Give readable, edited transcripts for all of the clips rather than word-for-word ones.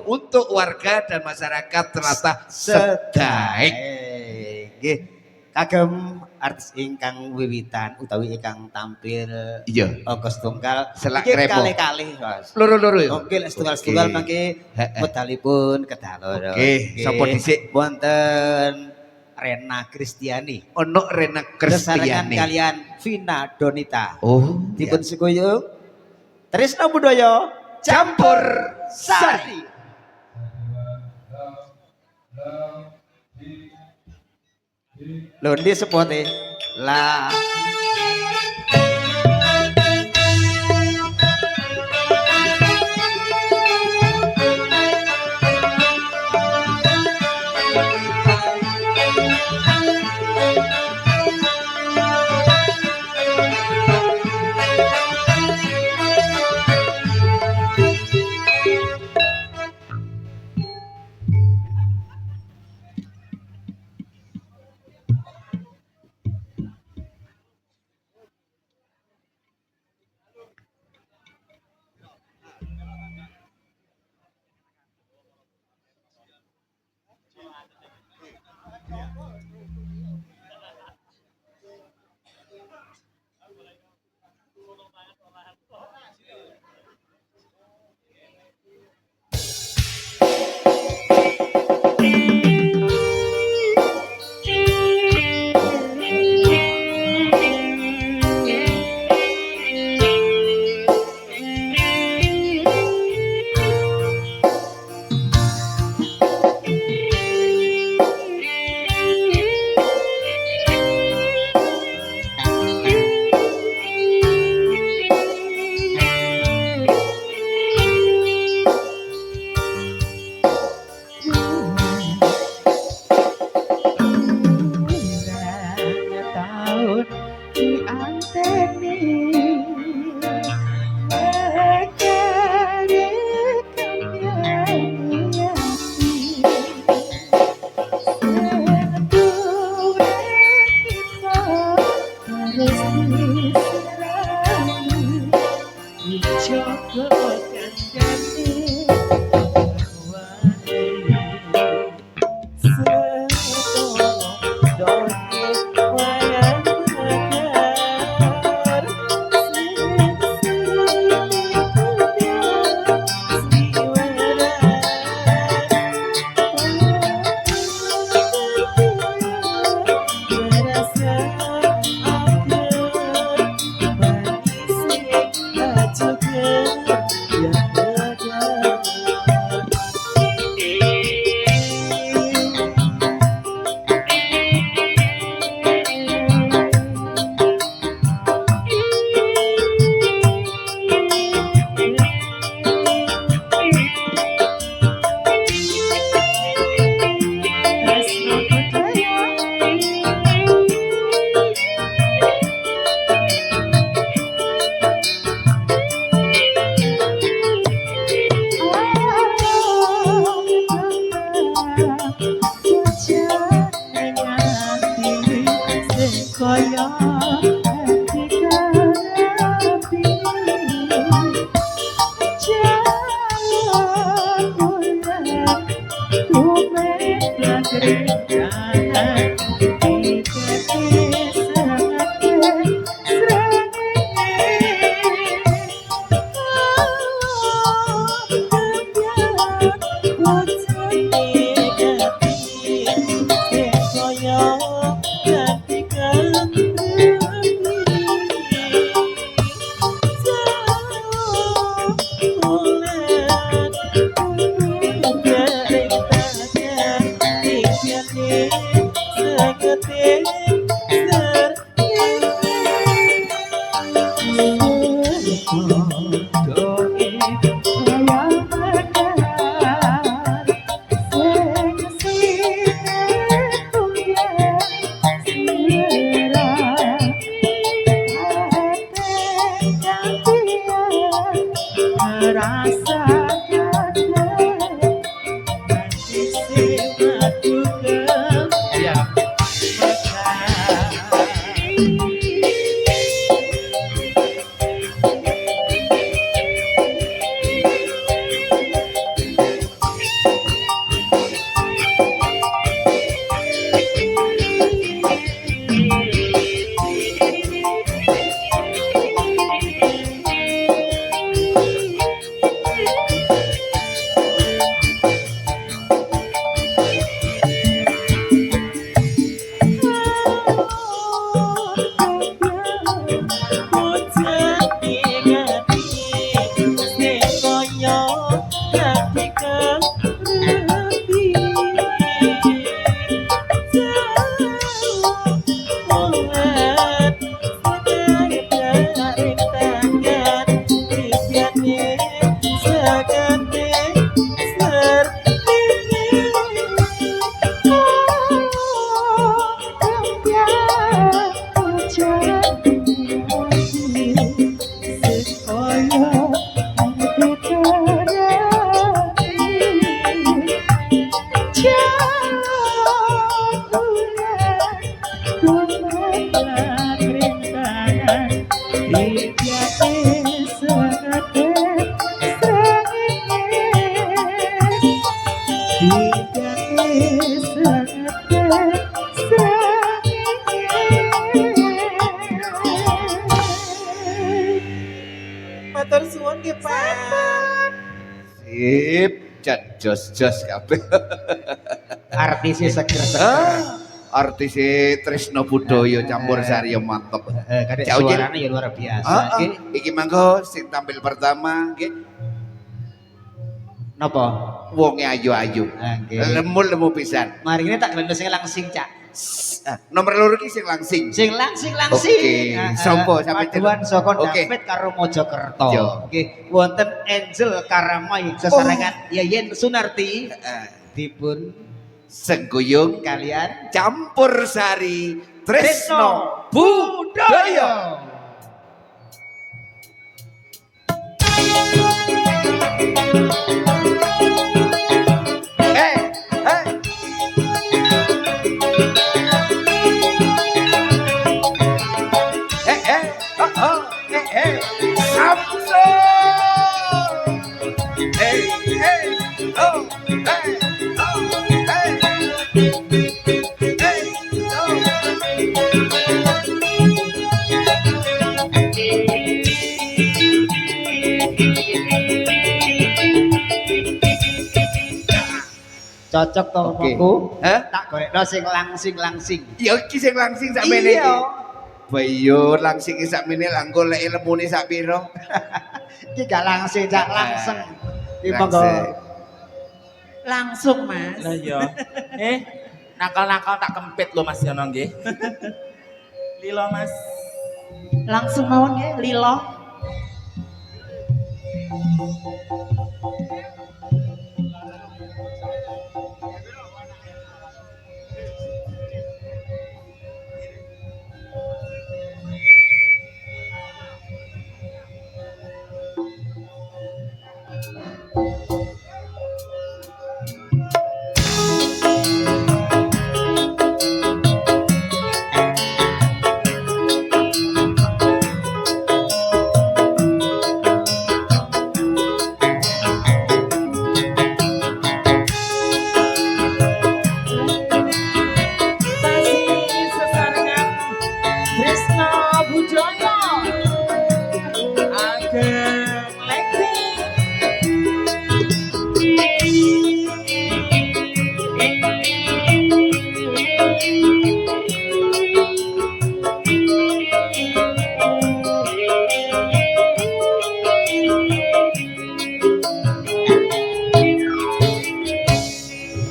untuk warga dan masyarakat ternyata sedaya. Nggih. Kagem artis ingkang wiwitan utawi ingkang tampil iya ongkos tunggal selak iki repo kali-kali Mas. Loro-loro ya. Oke lek setunggal-setunggal mangke medalipun kedalur. Oke, sapa dhisik? Wonten Rena Kristiani. Ono Rena Kristiani kalian Vina Donita. Oh, dipun sukuyung Trisno Budaya campur sari. Lho ndi sepote lah Yeah. Matur suwun nggih, Pak. Sip, jan jos-jos kabeh. Artisnya seger-seger. Artis Trisno Budoyo campur sari yang mantep. Kadek Jauh, Jin. suaranya ya luar biasa. Heeh. Iki mangko sing tampil pertama nggih Napa? wonge ayu-ayu. Nggih. Lemu-lemu pisan. Mari ini tak gelendo sing langsing, Cak. Nomor loro iki sing langsing. Sing langsing. Oke, sopo sampe paduan saka Oke. David karo Mojokerto. Yo. Oke, wonten Angel Karamoy sesarengan Yayen Sunarti dipun Sengguyung kalian campur sari Trisno Trisno Budoyo. cocok to Oke. aku. Hah? Tak gorekno sing langsing. Ya iki sing langsing sakmene iki. Iya. Bayo langsing iki sakmene langgo lek lemune sak pira? Iki gak langsing, Cak, langseng. Iki monggo. Langsing. Langsung, Mas. Lah iya. Nakal-nakal tak kempit lho Mas Yono nggih. Lilo Mas. Langsung mawon nggih, Lilo. Tasih sesarengan Trisno Budoyo. Ageng Lekti.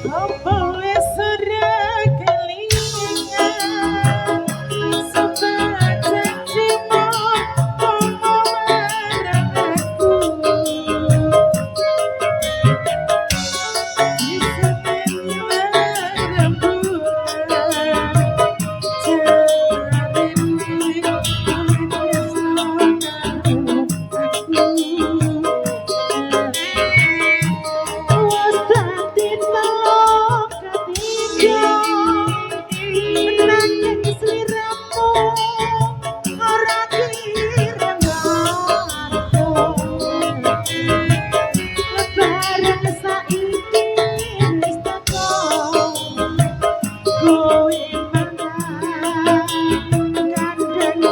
Apa wis ora kelingan sebagai janjimu kono marang aku. Bisa menyuara rembulan jarene wis dadi tolong ketiga menangis sliramu ora kira ngarto lebaran saiki wis teko kowe mangan gandeng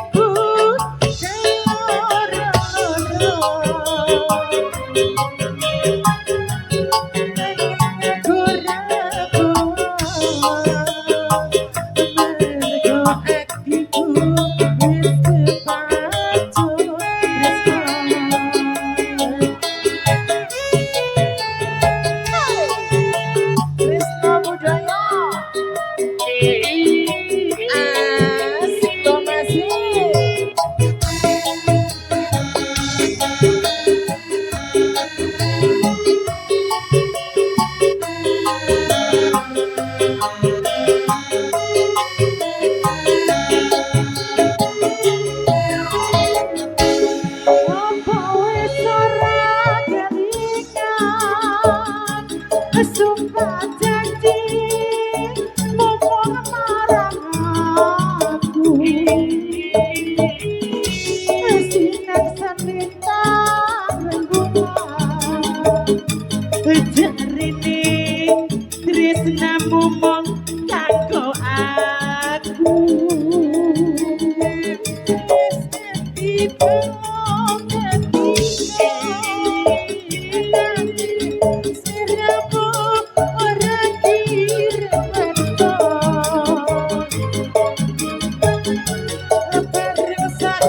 Aku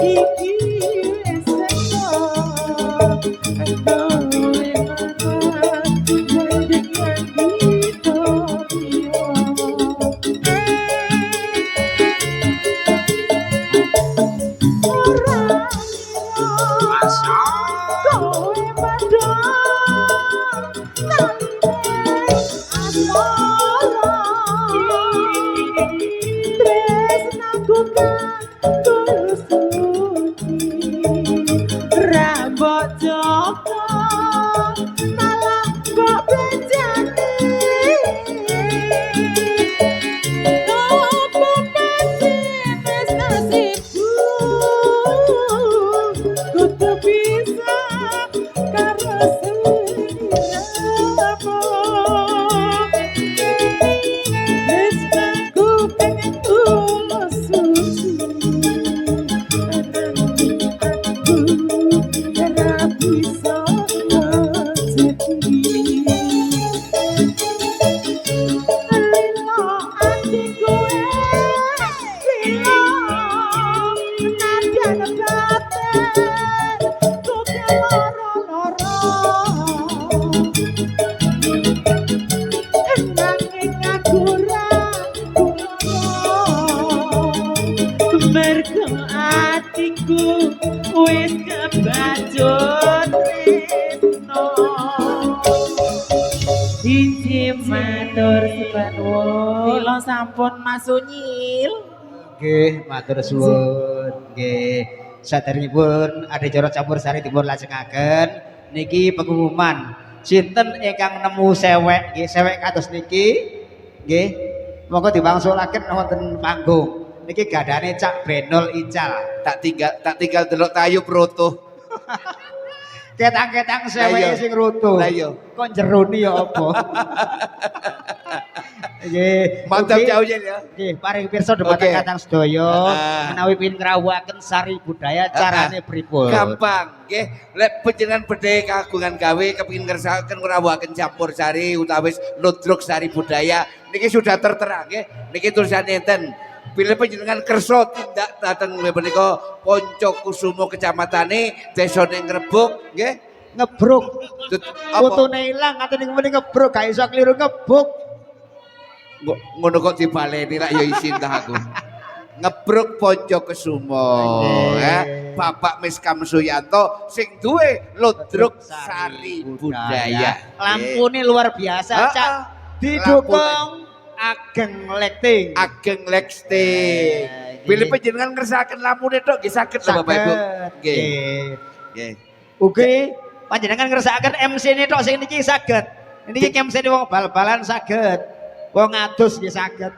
iki seko gawe mana mending nganti Tokyo ora Masa kowe padha taline asmara tresnaku kan tulus suci rambut joko malah mbok bejani opo masih wis nasibku kudu bisa karo sliramu wis aku pengen tulus suci ananging aku ora bisa jadi lilo ati kowe lilo nadyan katen kok loro-loro nanging aku ora mergo atiku wis kebacut tresno Dinci matur suwun. Mila sampun Mas Unyil. Nggih, matur suwun. Nggih. Saderengipun adicara campursari dipun lajengaken niki pengumuman sinten ingkang nemu sewek nggih sewek kados niki nggih monggo diwangsulaken wonten panggung niki gadane Cak Benol Ical Tak tinggal delok tayu proto. ketang-ketang Lah seweke iya. sing rutuh Lah iya. kok jerone ya apa nggih Mantap ugi- jauhnya ya. Nggih, paring pirsa dumateng Oke. katang sedaya Ah. menawi pin ngrawuhaken sari budaya carane pripun. Gampang, nggih. Lek panjenengan bedhe kagungan gawe kepengin ngersakaken ngrawuhaken campur sari utawa ludruk sari budaya niki sudah tertera nggih. Niki tulisannya enten. Bila panjenengan kersa tindak dateng menika Poncokusumo kecamatane desane Ngrebuk nggih. Ngebruk. Apa? Putune ilang katene muni ngebruk gak iso kliru ngebuk. Ngono kok dibaleni lak ya isin tah aku. Ngebruk Poncokusumo Nggih. ya. Bapak Miskam Suyanto sing duwe ludruk sari budaya. Lampune luar biasa, Ah, Cak. ah. Didukung Ageng Lighting. Ageng Lexting. Bila panjenengan ngersakaken lamune tok nggih saged lho Bapak Ibu. Nggih. Nggih. Ugi panjenengan ngersakaken MC-ne tok sing niki saged. Niki MC-ne wong bal-balan saged. Wong adus nggih saged.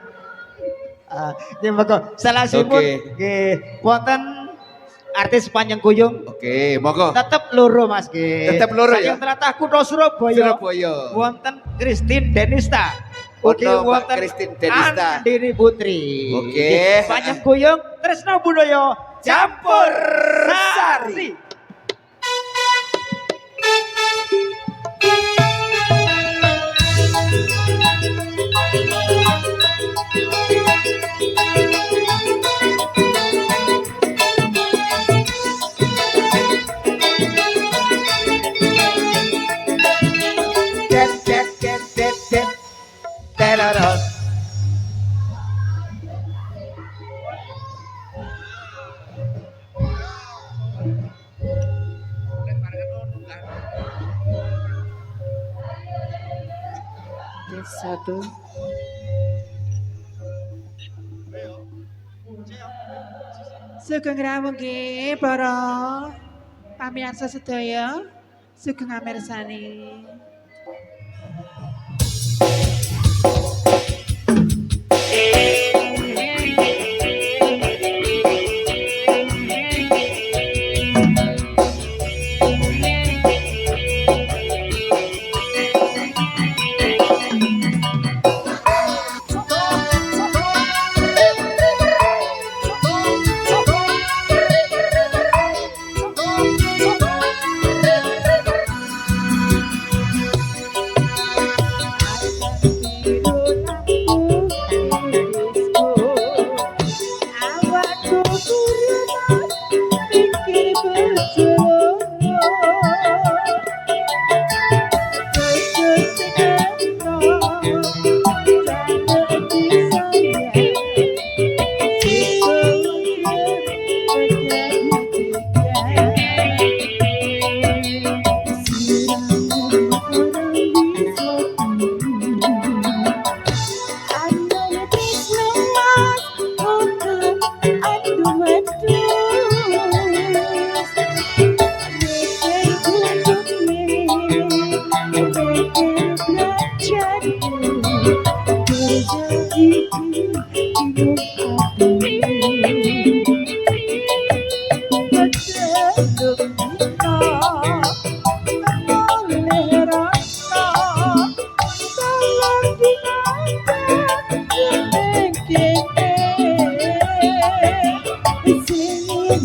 Nggih monggo salahipun Oke. nggih wonten artis Panjang Kuyung Oke, monggo. tetep loro Mas nggih. Tetep loro ya? Saking tlatah kutha Surabaya. Surabaya. Wonten Christine Denista. Ugi Ono Mbak wonten Christine Denista. Andini Putri. Oke. Nggih, Panjang Kuyung Tresno Budaya Campur sari. Terorot. Satu. Sugeng rawuh nggih para pamirsa sedaya. Sugeng amirsani.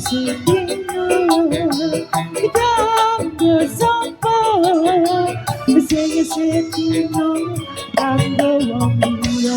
sedina kanggo sapa sing sedina kanggo wong liya.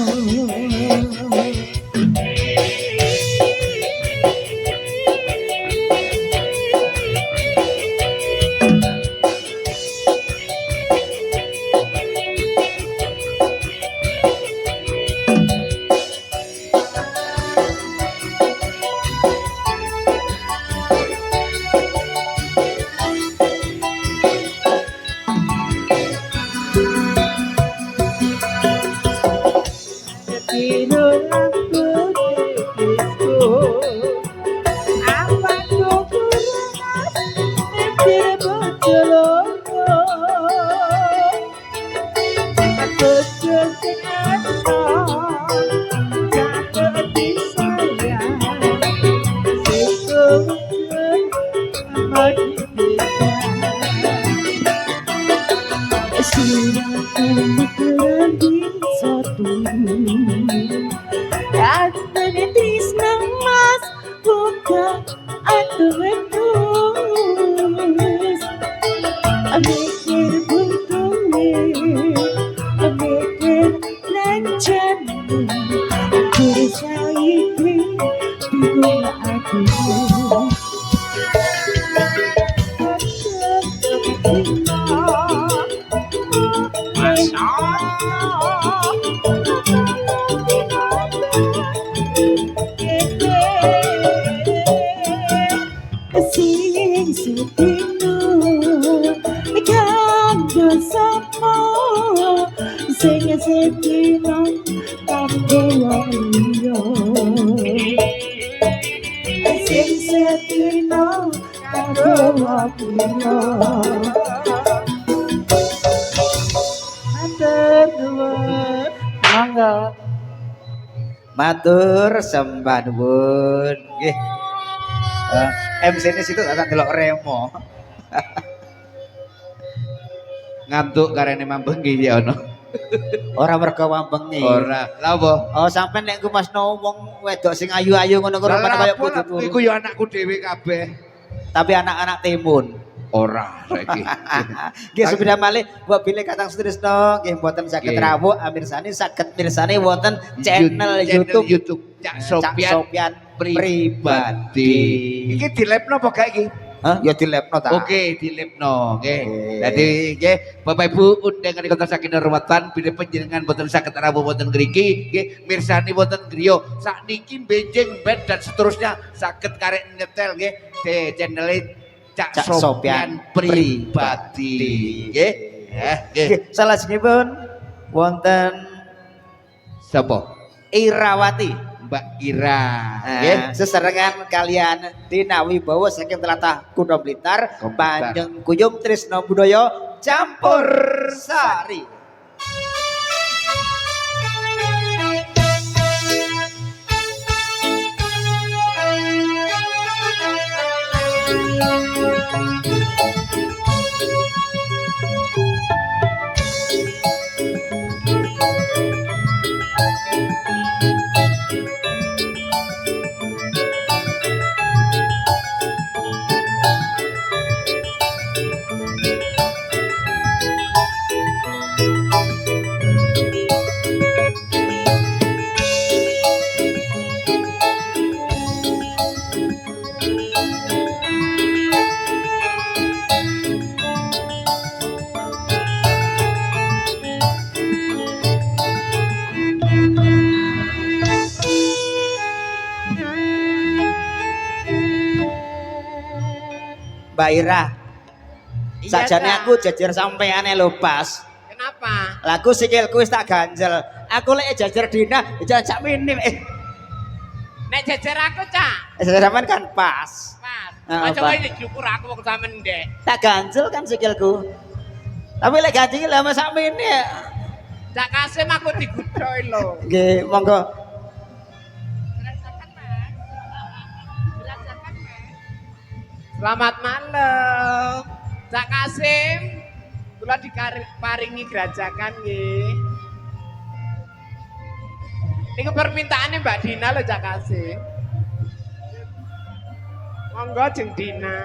Matur sembah nuwun nggih. MC ini situ tak delok remo. Ngantuk karene mambeng nggih ya ono. Ora mergo wambengi. Ora. Lah apa? Oh sampean nek ku Mas wong wedok sing ayu-ayu ngono ku rupane kaya putu. Iku ya anakku dhewe kabeh. Tapi anak-anak timun. Ora saiki. Nggih sepeda malih mbok bilih Kakang Sutrisno nggih mboten saged rawuh amirsani saged mirsani wonten channel YouTube Cak Cak Sopian Sopian pribadi. Iki dilepno apa gak iki? Hah? Ya dilepno ta. Oke, dilepno nggih. Oke. Dadi nggih Bapak Ibu undangan dikotos saking hormatan bilih panjenengan boten saged rawuh wonten ngriki nggih mirsani wonten griya sakniki benjing band dan seterusnya saged karek nyetel nggih di channel Cak Sopian pribadi nggih. Nggih. Salajengipun wonten Sapa? Irawati Mbak Ira nggih. seserengan kalian Dina Wibowo saking tlatah Kutha Blitar Blitar. panjang kuyung Trisno Budaya campur sari. Mbak Ira, sajane aku jajar sampeane lho pas. Kenapa? Lagu sikilku wis tak ganjel. Aku lek jajar Dina, jangan sak minim. Nek jajar aku, Cak. Sampean kan pas. Mas, Ah, aja apa? wae dicukur aku wong sampean ndek. Tak ganjel kan sikilku. Tapi lek ganjil lama sak minim ya. Cak Kasim aku digudhoi lho. Nggih, monggo. Selamat malam. Cak Kasim, kula diparingi grajakan nggih. Niku permintaannya Mbak Dina lho Cak Kasim. Monggo Jeng Dina.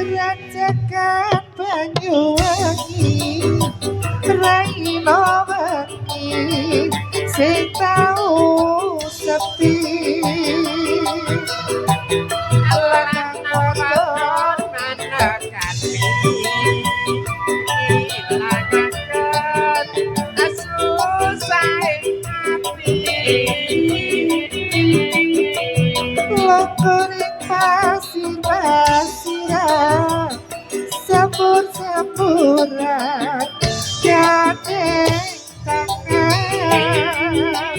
Kerajakan Banyuwangi Raina wengi sing tau sepi lan wadon manekati ilangaken asusah ati lokoring pasir-pasiran sabur-saburan jadeng tangan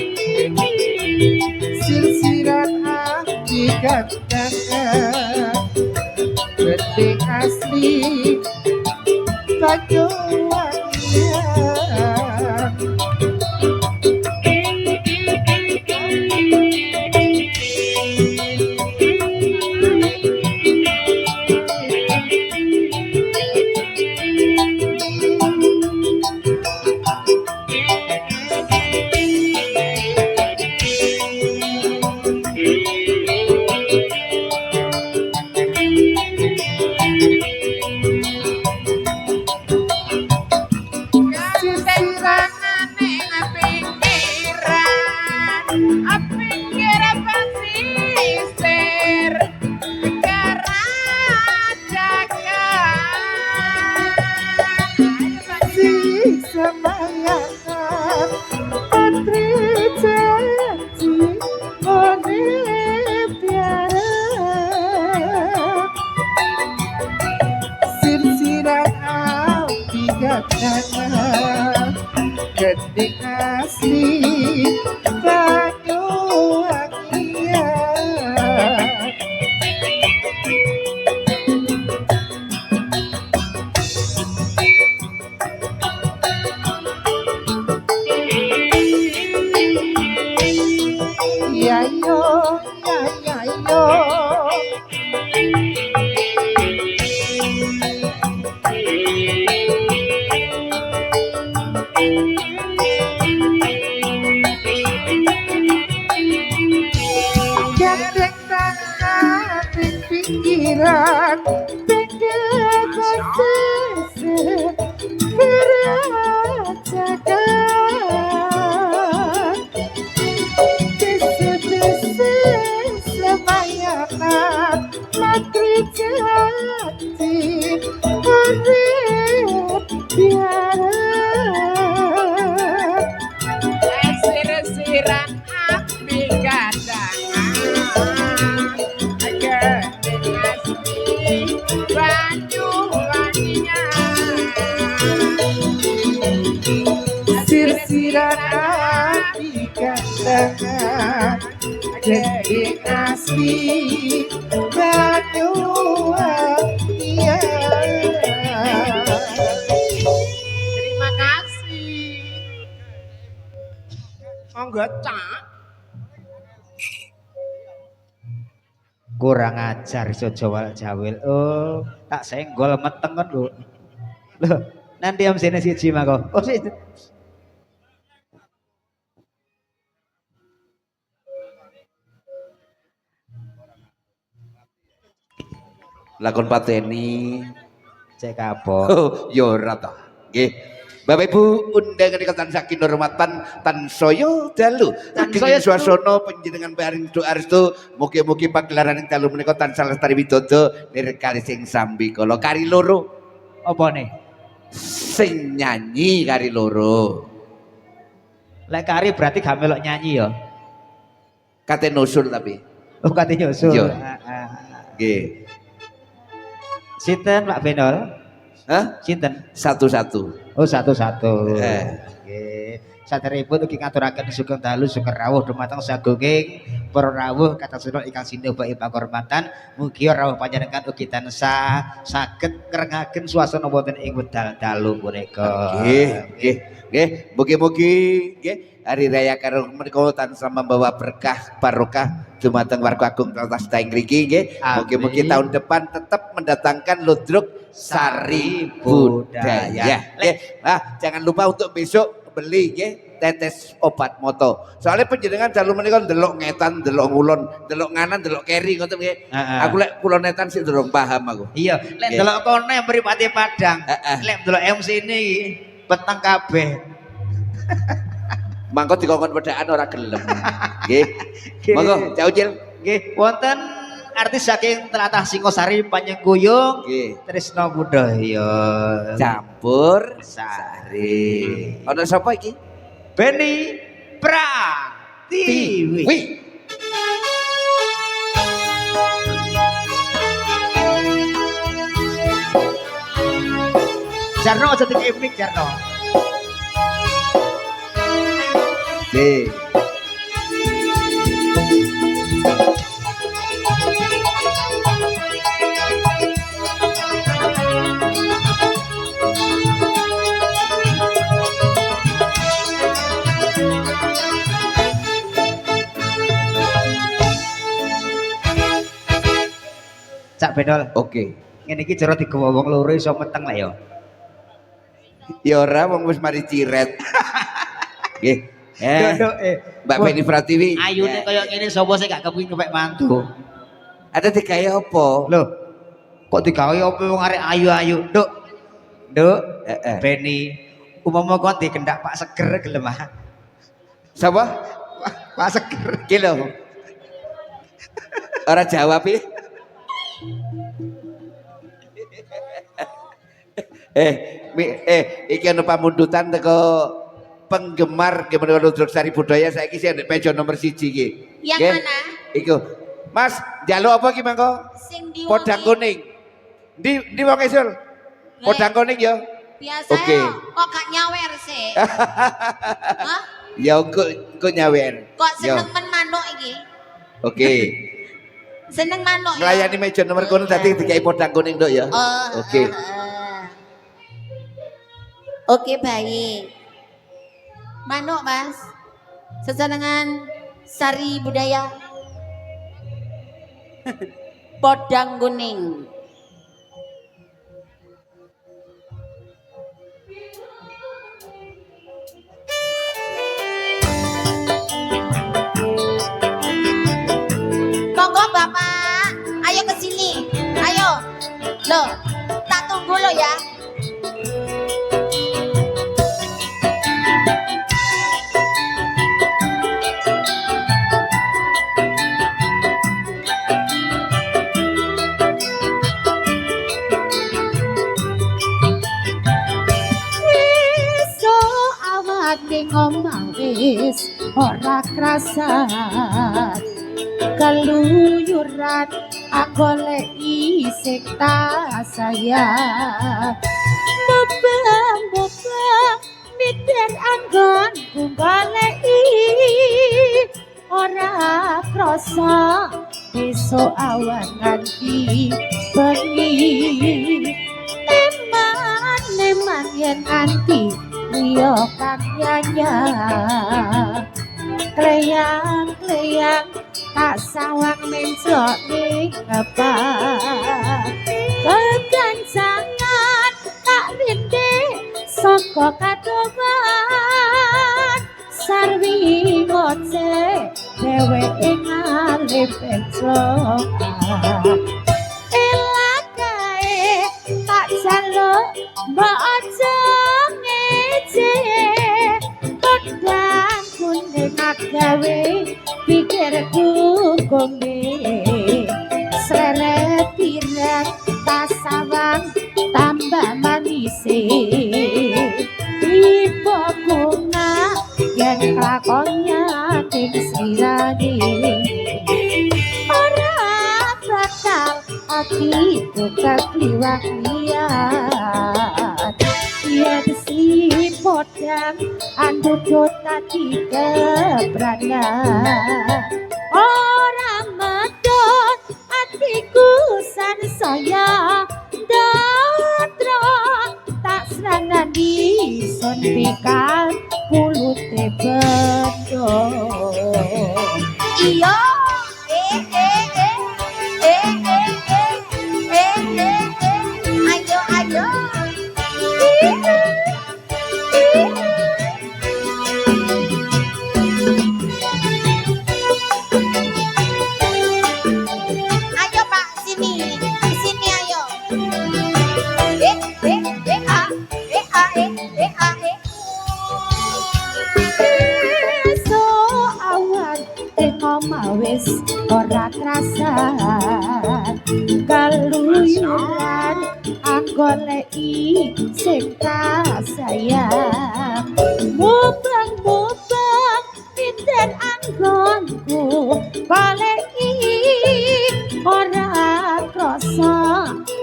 silsiran api gandangan gede asli Banyuwangian semayangan putri janji mone piara silsiran api gandangan gede asli Banyuwangian ya yo ya yo gandeng tangan ning pinggiran pinggir pesisir kerajakan desi-desi semayangan matri jati urip biara sir-siran api gandangan gede asli Banyuwangian silsiran api gandangan gede asli Banyuwangian. Terima kasih. Monggo Cak. kurang ajar iso jawal jawil. Oh, tak senggol meteng kan lho. Loh, nanti am sini siji mako. Oh, sih. Lakon pateni Cek kapok. oh yo ora ta nggih Bapak Ibu undangan ingkang saking hormatan tansaya dalu Tansaya saking swasana panjenengan paring doa restu mugi-mugi pagelaran ing dalu menika tansah lestari widodo nirkali sing sambi kala kari loro Apa nih? sing nyanyi kari loro Lek kari berarti gak melok nyanyi ya. kate nusul tapi Oh, katanya usul. Iya. nggih Sinten Pak Benol? hah Sinten? satu-satu Oh, satu-satu. Eh. Nggih. Saderipun ugi ngaturaken sugeng dalu sugeng rawuh dumateng sagunging para rawuh kata sunuk ingkang sinebaki pangormatan mugi rawuh panjenengan ugi tansah saged ngrengaken swasana wonten ing wedal dalu punika. Nggih, mugi-mugi nggih hari raya karo menika tansah membawa berkah barokah dumateng warga agung Trawas Daeng mriki nggih. Mugi-mugi tahun depan tetap mendatangkan ludruk sari budaya. Nggih. Nah, jangan lupa untuk besok beli nggih tetes obat moto. Soalnya panjenengan dalu menika ndelok ngetan, ndelok ngulon, ndelok nganan, ndelok keri ngoten nggih. Aku lek kula netan sik durung paham aku. Iya, lek ndelok kono mripate Padang. Lek ndelok MC ini iki peteng kabeh. Mangko dikongkon pedaan ora gelem. Nggih. Monggo, Cak Ucil. Nggih, wonten artis saking tlatah Singosari Panjengguyung Nggih. Trisno Budaya Campur sari. Ana sapa iki? Beni Pratiwi. Wih. Jarno aja dikepik Jarno. Nggih. Cak Benol. Oke. Ngene iki cara digawa wong loro iso meteng lah ya. Ya ora wong wis mari ciret. Nggih. Nduk Mbak Beni Pratiwi. Ayune kaya ngene sapa sing gak kepengin ngepek mantu. Ada digawe apa? Loh. Kok digawe apa wong arek ayu-ayu? Nduk. Beni umpama kok dikendak Pak Seger gelem ah. Sapa? Pak Seger. Ki lho. Ora jawab iki. Iki ana pamundutan teko penggemar Kementerian Ludruk Sari Budaya saiki sing ndek meja nomor 1 iki. Yang mana? Iku. Mas, njaluk apa ki mangko? Sing di Podang kuning. Di wong esul. Podang kuning ya. Biasa Oke. kok gak nyawer sih. Hah? Ya kok nyawer. Kok seneng men manuk iki? Oke. Seneng manuk ya? Melayani meja nomor kono tadi dikai podang kuning nduk ya. Oke. Oke, baik. Manuk, Mas. Sesenengan sari budaya. Podang kuning. Monggo Bapak, ayo ke sini. Ayo. Loh, tak tunggu lo ya. Ngomong wis ora krasa keluyuran goleki sing tak sayang mubeng mitir anggon ku goleki ora krasa besok awan nganti bengi neman yen anti Rio kakyanya kleyang tak sawang mencok ning apa kegancangan tak rinde saka katoban sarwi moce dheweke ngalih pencok elakae tak jaluk mbok aja podang kuning gawe pikirku gombe seret pirang tasawang tambah manise ibu bunga yang kelakonnya ting sirani ora bakal aku kekliwak liat yen si podang andut tadi keberana oh Iyo. Ayo, ayo. Ayo Pak, sini. Sini ayo. Esuk awan ing omah wis ora krasa kaluyuran anggoleki sing sayang mubeng-mubeng pinten anggonku baleki ora krasa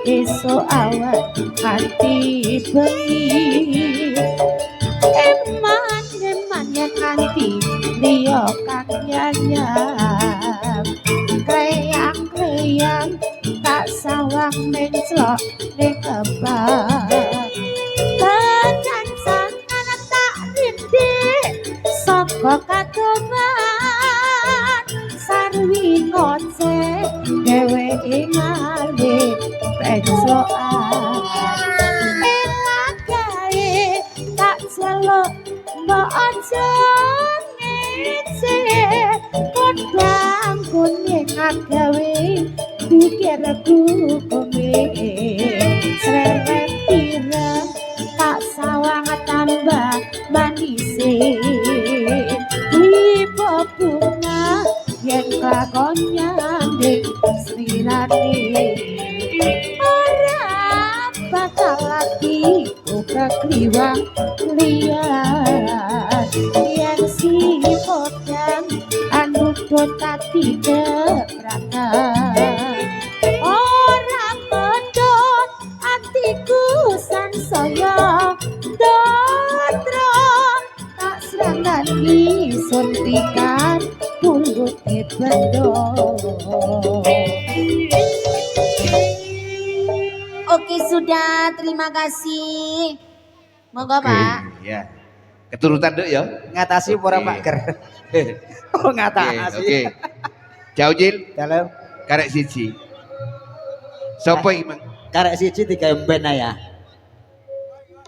esuk awan ati bengi eman yang anti dia kang nyanyam kreyang tak sawang menclok ning kebak tenan sangan tak rindik saka kadoman sarwi ngoceh dheweke ngalih pensoan elakae tak celok mbok aja ngece kodang kuning agawe pikirku komik sreret tireng tak sawang tambah manise wipo bunga yen kakon nyanding srilane ora bakal lagi kekliwang liat yang si podang anu tati keberatan orang medot atiku sansaya dotro tak serangan suntikan mulut bendo. Oke sudah, terima kasih. Monggo Pak. Ya. Keturutan dok ya. Ngatasi para Oke. Pak Ger. Oh Oke, ngatasi. oke. Jauh Jil, Dalam karek siji. Sopo iki, Mang? karek siji tiga emben ya.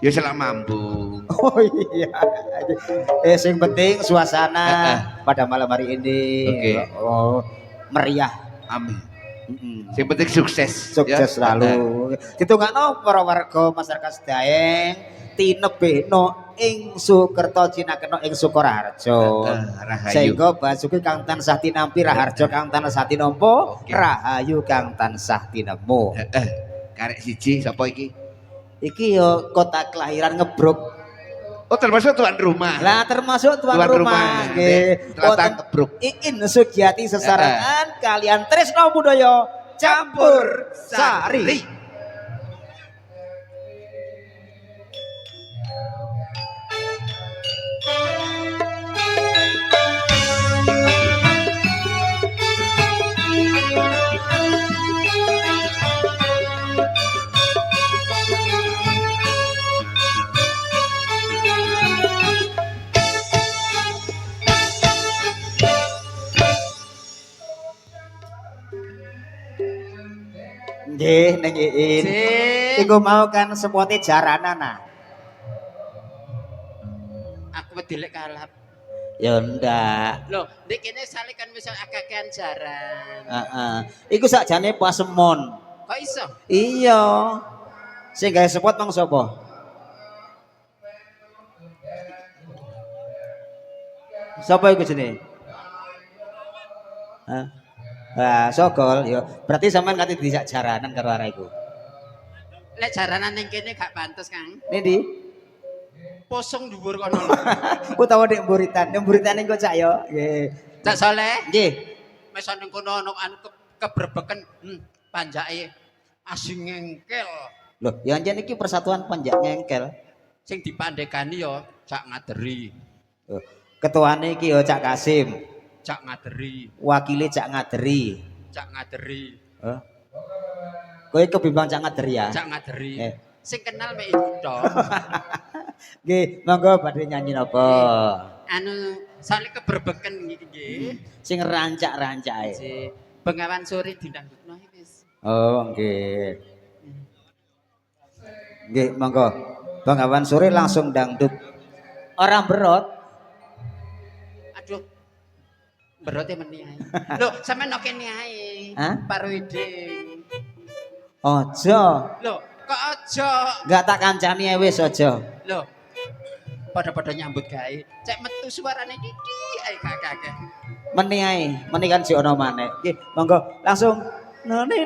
Ya selak mampu. Oh iya. Sing penting suasana pada malam hari ini Oke. oh, meriah. Amin. Mm-mm. Yang penting sukses. Sukses selalu. Ditungakno para warga masyarakat Sedaeng tinebehno ing Sukerto Cinakeno ing Sukoharjo. Rahayu. Sehingga Basuki kang tansah tinampi Raharjo kang tansah tinompo, Oke. Rahayu kang tansah tinemu. Karek siji sapa iki? Iki yo kota kelahiran Ngebruk. Oh termasuk tuan rumah. Lah termasuk tuan Tuan rumah, rumah nggih. Tlatah Wonten Ngebruk. Iin Sugiati sesarengan kalian Tresno Budaya campur sari. Nggih ning Iin. Sik. Iku mau kan sepote jaranan nah. Aku wedi lek kalap. Ya ndak. Loh, ndek kene sale kan wis akakean jaran. Heeh. Iku sakjane pasemon. Kok iso? Iya. Sing gawe spot mang sapa? Sapa iku jenenge? Hah? Ah, Sogol ya. Berarti sampean kate dijak jaranan karo arek iku. Lek jaranan ning kene gak pantes, Kang. Nendi? Posong dhuwur kono. Utawa nek mburitan, nek mburitan engko cak yo. Nggih. Cak Saleh, Nggih. mesan ning kono ono anu keberbeken panjake asing ngengkel. Loh, ya anjen iki persatuan panjak ngengkel. Sing dipandekani yo Cak Ngaderi, Loh, ketuane iki yo Cak Kasim, Cak Ngaderi, wakile Cak Ngaderi. Cak Ngaderi, Heh. Kowe kebimbang Cak Ngaderi ya? Cak Ngaderi. Eh. Sing kenal mek iku tok. Nggih, monggo badhe nyanyi napa? Anu soalnya keberbeken iki nggih. Sing rancak-rancake. Si Bengawan Sore didangdutno wis. Oh, nggih. Nggih, monggo. Bengawan Sore langsung dangdut. Orang berot. Aduh. Berote meni ae. Lho, sampean nok kene ae. Hah? Parwiding. Ojo. Lho, kok aja. Enggak tak kancani ae wis aja. Lho. Pada-pada nyambut gawe. Cek metu suarane didi ae kakak. Meni kan si ono maneh. Nggih, monggo langsung none.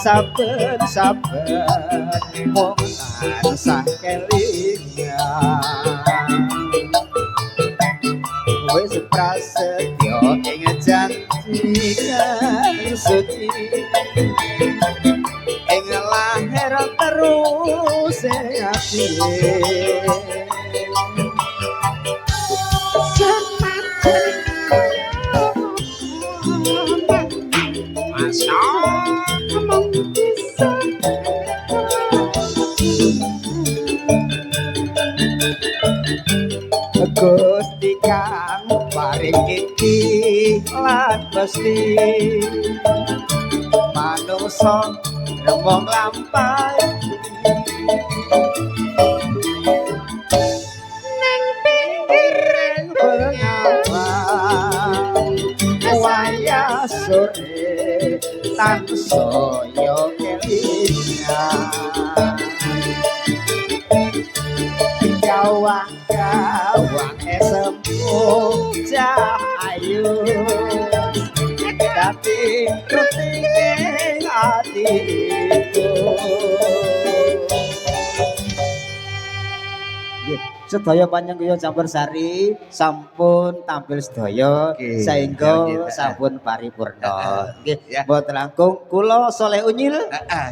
Saben-saben mung tansah kelingan wis prasetyo ing janji kang suci ing lahir terus ati Gusti kang paring iki lan Gusti manungsa remong lampahe ning pinggiring bengawan wayah sore tansaya kelingan gawang-gawang esemu cahayu tapi ruting hatiku. Sedaya panjenengan campur sari sampun tampil sedaya Oke, sehingga ya, ya. sampun paripurna. Nggih, Ya. mboten langkung kula Soleh Unyil.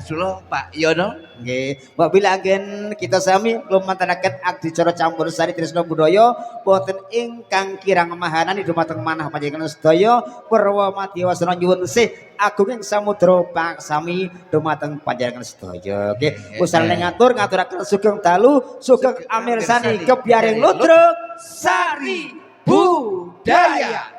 Sulo Pak Yono. Nggih, mbok bilangken kita sami lumantar-aken adicara campur sari tresna budaya boten ingkang kirang mahanan dumateng manah panjenengan sedaya Purwa Madya wasana nyuwun sih agunging samudra paksami dumateng panjenengan sedaya. Nggih, usahane ngaturaken sugeng dalu, sugeng amirsani kebiaring ludruk sari budaya.